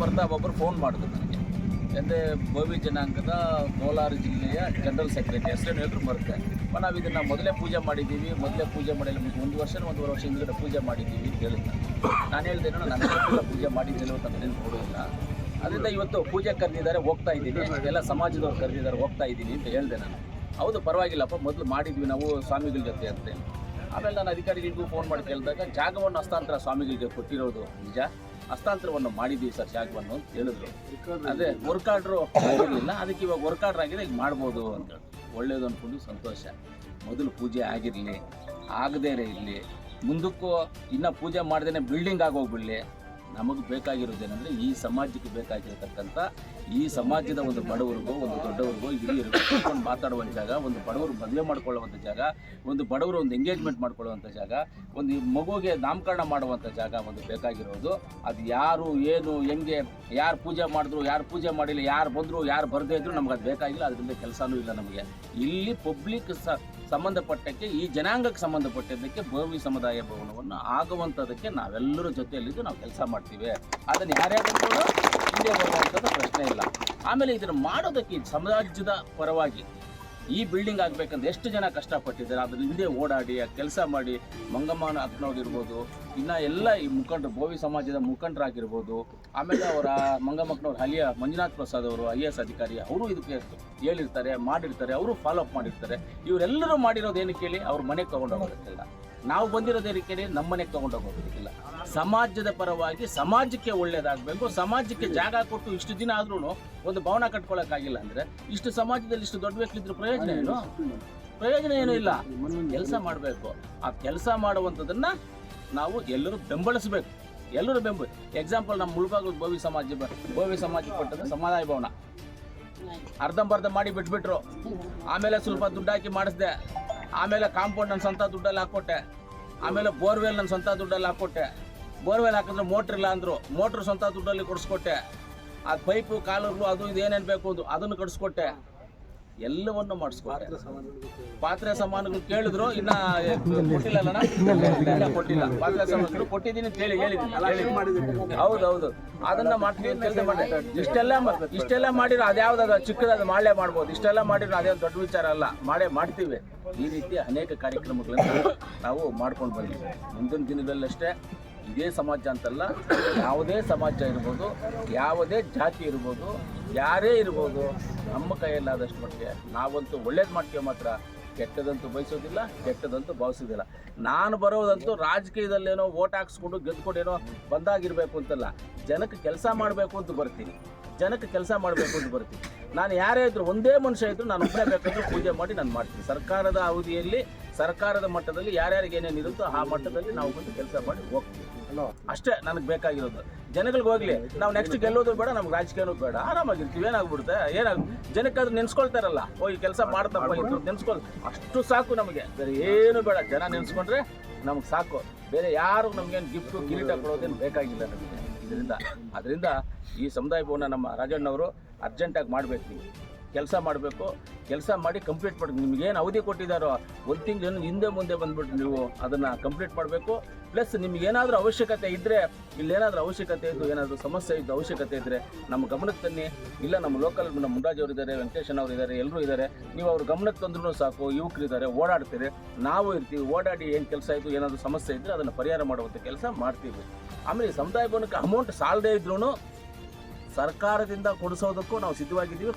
ಬರ್ತಾ ಒಬ್ಬರು ಫೋನ್ ಮಾಡಿದ್ರು ನನಗೆ. ಅಂದರೆ ಬೋವಿ ಜನಾಂಗದ ಕೋಲಾರ ಜಿಲ್ಲೆಯ ಜನರಲ್ ಸೆಕ್ರೆಟರಿ ಹೆಸರೇನು ಹೇಳಿದ್ರು ಮರುತ್ತೆ. ನಾವು ಇದನ್ನು ಮೊದಲೇ ಪೂಜೆ ಮಾಡಿದ್ದೀವಿ, ಮೊದಲೇ ಪೂಜೆ ಮಾಡಿಲ್ಲ, ಒಂದೂವರೆ ವರ್ಷ ಹಿಂದ್ಗಡೆ ಪೂಜೆ ಮಾಡಿದ್ದೀವಿ ಅಂತ ಹೇಳಿದ್ದೆ. ನಾನು ಹೇಳಿದ್ದೇನೋ ನನ್ನ ಪೂಜೆ ಮಾಡಿದ್ದಿಲ್ಲ ಅಂತ ನನಗೆ ಕೊಡೋದಿಲ್ಲ. ಅದರಿಂದ ಇವತ್ತು ಪೂಜೆ ಕರೆದಿದ್ದಾರೆ, ಹೋಗ್ತಾ ಇದ್ದೀನಿ, ಎಲ್ಲ ಸಮಾಜದವ್ರು ಕರೆದಿದ್ದಾರೆ, ಹೋಗ್ತಾ ಇದ್ದೀನಿ ಅಂತ ಹೇಳಿದೆ ನಾನು. ಹೌದು ಪರವಾಗಿಲ್ಲಪ್ಪ, ಮೊದಲು ಮಾಡಿದ್ವಿ ನಾವು ಸ್ವಾಮಿಗಳ ಜೊತೆ ಅಂತ. ಆಮೇಲೆ ನಾನು ಅಧಿಕಾರಿಗಳಿಗೂ ಫೋನ್ ಮಾಡಿ ಕೇಳಿದಾಗ ಜಾಗವನ್ನು ಹಸ್ತಾಂತರ ಸ್ವಾಮಿಗಳಿಗೆ ಕೊಟ್ಟಿರೋದು ನಿಜ, ಹಸ್ತಾಂತರವನ್ನು ಮಾಡಿದ್ದೀವಿ ಸರ್ ಜಾಗವನ್ನು ಅಂತ ಹೇಳಿದ್ರು. ಅದೇ ವರ್ಕ್ ಆರ್ಡ್ರು ಆಗಿರಲಿಲ್ಲ, ಅದಕ್ಕೆ ಇವಾಗ ವರ್ಕ್ ಆರ್ಡ್ರ್ ಆಗಿದೆ, ಈಗ ಮಾಡ್ಬೋದು ಅಂತ. ಒಳ್ಳೇದು ಅಂದ್ಕೊಂಡು ಸಂತೋಷ. ಮೊದಲು ಪೂಜೆ ಆಗಿರಲಿ, ಆಗದೇ ಇರಲಿ, ಮುಂದಕ್ಕೂ ಇನ್ನೂ ಪೂಜೆ ಮಾಡ್ದೇ ಬಿಲ್ಡಿಂಗ್ ಆಗೋಗ್ಬಿಡಲಿ. ನಮಗೆ ಬೇಕಾಗಿರೋದೇನೆಂದರೆ ಈ ಸಮಾಜಕ್ಕೆ ಬೇಕಾಗಿರತಕ್ಕಂಥ ಈ ಸಮಾಜದ ಒಂದು ಬಡವರಿಗೂ ಒಂದು ದೊಡ್ಡವ್ರಿಗೂ ಹಿರಿಯರಿಗೂ ಕೂತ್ಕೊಂಡು ಮಾತಾಡುವಂಥ ಜಾಗ, ಒಂದು ಬಡವರು ಮದುವೆ ಮಾಡ್ಕೊಳ್ಳುವಂಥ ಜಾಗ, ಒಂದು ಬಡವರು ಒಂದು ಎಂಗೇಜ್ಮೆಂಟ್ ಮಾಡ್ಕೊಳ್ಳುವಂಥ ಜಾಗ, ಒಂದು ಮಗುವಿಗೆ ನಾಮಕರಣ ಮಾಡುವಂಥ ಜಾಗ ಒಂದು ಬೇಕಾಗಿರೋದು. ಅದು ಯಾರು ಏನು ಹೆಂಗೆ ಯಾರು ಪೂಜೆ ಮಾಡಿದ್ರು ಯಾರು ಪೂಜೆ ಮಾಡಿಲ್ಲ, ಯಾರು ಬಂದರು ಯಾರು ಬರದೇ ಇದ್ರು ನಮ್ಗೆ ಅದು ಬೇಕಾಗಿಲ್ಲ. ಅದರಿಂದ ಕೆಲಸನೂ ಇಲ್ಲ ನಮಗೆ. ಇಲ್ಲಿ ಪಬ್ಲಿಕ್ ಸಂಬಂಧಪಟ್ಟಕ್ಕೆ ಈ ಜನಾಂಗಕ್ಕೆ ಸಂಬಂಧಪಟ್ಟಿದ್ದಕ್ಕೆ ಬೋವಿ ಸಮುದಾಯ ಭವನವನ್ನು ಆಗುವಂಥದ್ದಕ್ಕೆ ನಾವೆಲ್ಲರ ಜೊತೆಯಲ್ಲಿದ್ದು ನಾವು ಕೆಲಸ ಮಾಡ್ತೀವಿ. ಅದನ್ನು ಯಾರ್ಯಾರು ಹಿಂದೆ ಬರುವಂಥದ್ದು ಪ್ರಶ್ನೆ ಇಲ್ಲ. ಆಮೇಲೆ ಇದನ್ನು ಮಾಡೋದಕ್ಕೆ ಸಮಾಜದ ಪರವಾಗಿ ಈ ಬಿಲ್ಡಿಂಗ್ ಆಗಬೇಕಂದ್ರೆ ಎಷ್ಟು ಜನ ಕಷ್ಟಪಟ್ಟಿದ್ದಾರೆ, ಅದ್ರ ಹಿಂದೆ ಓಡಾಡಿ ಕೆಲಸ ಮಾಡಿ ಮಂಗಮ್ಮನ ಅಕ್ಕನವ್ರು ಇನ್ನು ಎಲ್ಲ ಈ ಮುಖಂಡರು ಬೋವಿ ಸಮಾಜದ ಮುಖಂಡರಾಗಿರ್ಬೋದು, ಆಮೇಲೆ ಅವರ ಮಂಗಮ್ಮಕ್ಕನವ್ರು ಅಲಿಯ ಮಂಜುನಾಥ್ ಪ್ರಸಾದ್ ಅವರು IAS ಅಧಿಕಾರಿ, ಅವರು ಇದಕ್ಕೆ ಹೇಳಿರ್ತಾರೆ, ಮಾಡಿರ್ತಾರೆ, ಅವರು ಫಾಲೋ ಅಪ್ ಮಾಡಿರ್ತಾರೆ. ಇವರೆಲ್ಲರೂ ಮಾಡಿರೋದು ಏನಕ್ಕೆ ಹೇಳಿ, ಅವ್ರ ಮನೆಗೆ ತೊಗೊಂಡೋಗೋದಕ್ಕಿಲ್ಲ. ನಾವು ಬಂದಿರೋದು ಏನಕ್ಕೆ ಹೇಳಿ, ನಮ್ಮ ಮನೆಗೆ ತೊಗೊಂಡೋಗೋದಕ್ಕಿಲ್ಲ. ಸಮಾಜದ ಪರವಾಗಿ ಸಮಾಜಕ್ಕೆ ಒಳ್ಳೇದಾಗಬೇಕು. ಸಮಾಜಕ್ಕೆ ಜಾಗ ಕೊಟ್ಟು ಇಷ್ಟು ದಿನ ಆದ್ರೂ ಒಂದು ಭವನ ಕಟ್ಕೊಳ್ಳೋಕ್ಕಾಗಿಲ್ಲ ಅಂದರೆ ಇಷ್ಟು ಸಮಾಜದಲ್ಲಿ ಇಷ್ಟು ದೊಡ್ಡ ವ್ಯಕ್ತಿದ್ರು ಪ್ರಯೋಜನ ಏನೂ ಇಲ್ಲ. ಕೆಲಸ ಮಾಡಬೇಕು. ಆ ಕೆಲಸ ಮಾಡುವಂಥದ್ದನ್ನು ನಾವು ಎಲ್ಲರೂ ಬೆಂಬಲಿಸಬೇಕು. ಎಲ್ಲರೂ ಎಕ್ಸಾಂಪಲ್ ನಮ್ಮ ಮುಳಬಾಗಿಲು ಬೋವಿ ಸಮಾಜ ಕೊಟ್ಟದ್ದು ಸಮುದಾಯ ಭವನ ಅರ್ಧಂಬರ್ಧ ಮಾಡಿ ಬಿಟ್ಬಿಟ್ರು. ಆಮೇಲೆ ಸ್ವಲ್ಪ ದುಡ್ಡು ಹಾಕಿ ಮಾಡಿಸ್ದೆ. ಆಮೇಲೆ ಕಾಂಪೌಂಡ್ ನನ್ನ ಸ್ವಂತ ದುಡ್ಡಲ್ಲಿ ಹಾಕ್ಕೊಟ್ಟೆ. ಆಮೇಲೆ ಬೋರ್ವೆಲ್ ನನ್ನ ಸ್ವಂತ ದುಡ್ಡಲ್ಲಿ ಹಾಕ್ಕೊಟ್ಟೆ. ಬೋರ್ವೆಲ್ ಹಾಕಿದ್ರೆ ಮೋಟ್ರ್ ಇಲ್ಲ ಅಂದರು, ಮೋಟ್ರ್ ಸ್ವಂತ ದುಡ್ಡಲ್ಲಿ ಕೊಡಿಸ್ಕೊಟ್ಟೆ. ಆ ಪೈಪು ಕಾಲರ್ಗಳು ಅದು ಇದು ಏನೇನು ಬೇಕು ಅದನ್ನು ಕಡಿಸ್ಕೊಟ್ಟೆ. ಎಲ್ಲವನ್ನು ಮಾಡಿಸ್ಕೊಟ್ಟೆ. ಪಾತ್ರೆ ಸಾಮಾನುಗಳು ಕೇಳಿದ್ರು, ಇನ್ನ ಕೊಟ್ಟಿಲ್ಲ. ಪಾತ್ರೆ ಸಾಮಾನುಗಳು ಕೊಟ್ಟಿದ್ದೀನಿ ಅಂತ ಹೇಳಿದ್ದೀನಿ. ಹೌದೌದು, ಅದನ್ನ ಮಾಡ್ತೀವಿ ಅಂತ ಕೆಲಸ ಮಾಡಿ ಇಷ್ಟೆಲ್ಲ ಮಾಡಿರೋ ಅದ್ಯಾವ್ದು ಚಿಕ್ಕದಾದ ಮಾಡಲೇ ಮಾಡ್ಬೋದು. ಇಷ್ಟೆಲ್ಲ ಮಾಡಿರೋ ಅದೇ ದೊಡ್ಡ ವಿಚಾರ ಅಲ್ಲ, ಮಾಡ್ತೀವಿ. ಈ ರೀತಿ ಅನೇಕ ಕಾರ್ಯಕ್ರಮಗಳನ್ನು ನಾವು ಮಾಡ್ಕೊಂಡು ಬಂದಿದ್ದೀವಿ. ಮುಂದಿನ ದಿನದಲ್ಲಷ್ಟೇ ಇದೇ ಸಮಾಜ ಅಂತಲ್ಲ, ಯಾವುದೇ ಸಮಾಜ ಇರ್ಬೋದು, ಯಾವುದೇ ಜಾತಿ ಇರ್ಬೋದು, ಯಾರೇ ಇರ್ಬೋದು, ನಮ್ಮ ಕೈಯಲ್ಲಾದಷ್ಟು ಮಟ್ಟಿಗೆ ನಾವಂತೂ ಒಳ್ಳೇದು ಮಾಡ್ತೀವಿ ಮಾತ್ರ. ಕೆಟ್ಟದಂತೂ ಬಯಸೋದಿಲ್ಲ, ಕೆಟ್ಟದಂತೂ ಭಾವಿಸೋದಿಲ್ಲ. ನಾನು ಬರೋದಂತೂ ರಾಜಕೀಯದಲ್ಲೇನೋ ಓಟ್ ಹಾಕ್ಸ್ಕೊಂಡು ಗೆದ್ದುಕೊಂಡೇನೋ ಬಂದಾಗಿರಬೇಕು ಅಂತಲ್ಲ, ಜನಕ್ಕೆ ಕೆಲಸ ಮಾಡಬೇಕು ಅಂತ ಬರ್ತೀನಿ. ನಾನು ಯಾರೇ ಇದ್ರು, ಒಂದೇ ಮನುಷ್ಯ ಇದ್ರು, ನಾನು ಒಬ್ಬನೇ ಬೇಕಾದ್ರೂ ಪೂಜೆ ಮಾಡಿ ನಾನು ಮಾಡ್ತೀನಿ. ಸರ್ಕಾರದ ಅವಧಿಯಲ್ಲಿ ಸರ್ಕಾರದ ಮಟ್ಟದಲ್ಲಿ ಯಾರ್ಯಾರಿಗೆ ಏನೇನಿರುತ್ತೋ ಆ ಮಟ್ಟದಲ್ಲಿ ನಾವು ಬಂದು ಕೆಲಸ ಮಾಡಿ ಹೋಗ್ತೀವಿ. ಅಷ್ಟೇ ನನಗೆ ಬೇಕಾಗಿರೋದು. ಜನಗಳಿಗೆ ಹೋಗ್ಲಿ, ನಾವು ನೆಕ್ಸ್ಟ್ ಗೆಲ್ಲೋದು ಬೇಡ, ನಮ್ಗೆ ರಾಜಕೀಯನೂ ಬೇಡ, ಆರಾಮಾಗಿರ್ತೀವಿ. ಏನಾಗ್ಬಿಡುತ್ತೆ, ಜನಕ್ಕಾದ್ರೂ ನೆನ್ಸ್ಕೊಳ್ತಾರಲ್ಲ, ಈ ಕೆಲಸ ಮಾಡ್ತಪ್ಪ ಇದ್ರು ಅಷ್ಟು ಸಾಕು ನಮಗೆ. ಬೇರೆ ಏನು ಬೇಡ, ಜನ ನೆನ್ಸ್ಕೊಂಡ್ರೆ ನಮ್ಗೆ ಸಾಕು. ಬೇರೆ ಯಾರು ನಮ್ಗೇನು ಗಿಫ್ಟು ಕಿರೀಟ ಕೊಡೋದೇನು ಬೇಕಾಗಿಲ್ಲ ನಮಗೆ. ಅದರಿಂದ ಈ ಸಮುದಾಯ ಭವನ ನಮ್ಮ ರಾಜಣ್ಣವರು ಅರ್ಜೆಂಟಾಗಿ ಮಾಡಬೇಕು. ನೀವು ಕೆಲಸ ಮಾಡಿ ಕಂಪ್ಲೀಟ್ ಮಾಡಿ. ನಿಮಗೇನು ಅವಧಿ ಕೊಟ್ಟಿದ್ದಾರೋ 1 ತಿಂಗಳು ಹಿಂದೆ ಮುಂದೆ ಬಂದುಬಿಟ್ಟು ನೀವು ಅದನ್ನು ಕಂಪ್ಲೀಟ್ ಮಾಡಬೇಕು. ಪ್ಲಸ್ ನಿಮಗೇನಾದರೂ ಅವಶ್ಯಕತೆ ಇದ್ದರೆ, ಇಲ್ಲೇನಾದರೂ ಅವಶ್ಯಕತೆ ಇದ್ದು ಏನಾದರೂ ಸಮಸ್ಯೆ ಇದ್ದು ಅವಶ್ಯಕತೆ ಇದ್ದರೆ ನಮ್ಮ ಗಮನಕ್ಕೆ ತನ್ನಿ. ಇಲ್ಲ ನಮ್ಮ ಲೋಕಲ್ ನಮ್ಮ ಮುನ್ರಾಜ್ ಅವರು ಇದ್ದಾರೆ, ವೆಂಕಟೇಶನ್ ಅವರು ಇದ್ದಾರೆ, ಎಲ್ಲರೂ ಇದ್ದಾರೆ. ನೀವು ಅವ್ರ ಗಮನಕ್ಕೆ ತಂದ್ರೂ ಸಾಕು. ಯುವಕರಿದ್ದಾರೆ, ಓಡಾಡ್ತೀರಿ, ನಾವು ಇರ್ತೀವಿ. ಓಡಾಡಿ ಏನು ಕೆಲಸ ಇದ್ದು ಏನಾದರೂ ಸಮಸ್ಯೆ ಇದ್ದರೆ ಅದನ್ನು ಪರಿಹಾರ ಮಾಡುವಂಥ ಕೆಲಸ ಮಾಡ್ತೀವಿ. ಆಮೇಲೆ ಸಮುದಾಯ ಭವನಕ್ಕೆ ಅಮೌಂಟ್ ಸಾಲದೇ ಇದ್ರೂ ಸರ್ಕಾರದಿಂದ ಕೊಡಿಸೋದಕ್ಕೂ ನಾವು ಸಿದ್ಧವಾಗಿದ್ದೀವಿ.